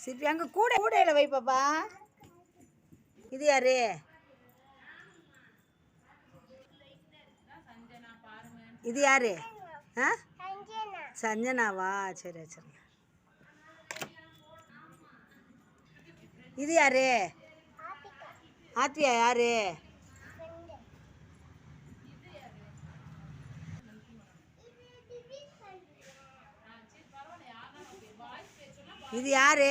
சிற்பி அங்கே கூடையில் வை பாப்பா. இது யாரு? இது யாரு? ஆ சஞ்சனாவா? சரி சரி. இது யாரு? ஆத்தியா யாரு? இது யாரு?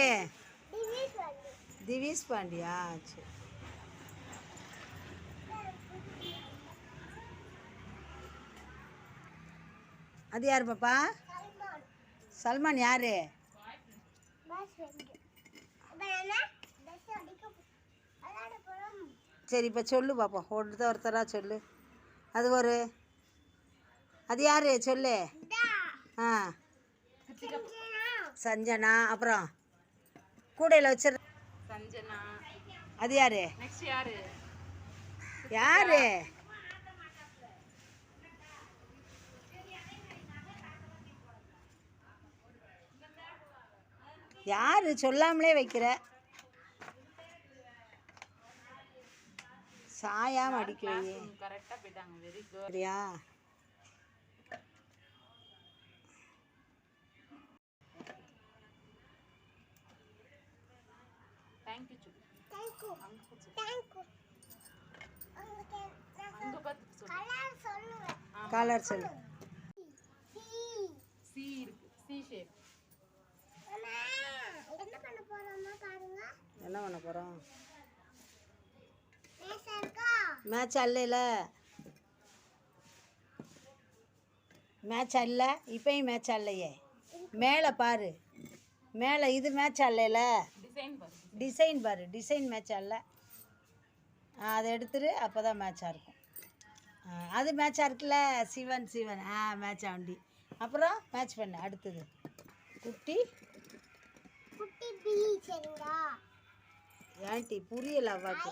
திவிஷ் பாண்டியா? சரி. அது யார் பாப்பா? சல்மான் யாரு? சரி இப்போ சொல்லு பாப்போம், ஒருத்தராக சொல்லு. அது யாரு சொல்லு. ஆ சஞ்சனா. அப்புறம் கூடையில் வச்சிரு. சஞ்சனா. அது யாரு? நெக்ஸ்ட் யாரு? யாரு? யாரு சொல்லாமலே வைக்கிற? சாயாம அடிக்க வை. கரெக்டா போயிட்டாங்க. Very good. சரியா? Thank you. கலர் சொல்லு. சி இருக்கு. C shape. என்ன பண்ண போகிறோம்? மேட்ச் அல்ல. மேட்ச் அல்ல. இப்பயும் மேட்ச் அல்லையே. மேலே பாரு. மேலே இது மேட்ச் அல்ல. டிசைன் பாரு. டிசைன் மேட்ச் அல்ல. அதை எடுத்துரு. அப்போ தான் மேட்சாக இருக்கும். அது மேட்சாக இருக்குல்ல. Sivan match aunty. அப்புறம் மேட்ச் பண்ணு. அடுத்தது குட்டி ஆண்டி. புரியல அவ்வாக்கு.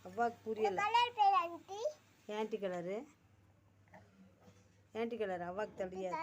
அவ்வாக்கு புரியல. Aunty colour. ஆண்டி கலர் அவ்வாக்கு தெரியாது.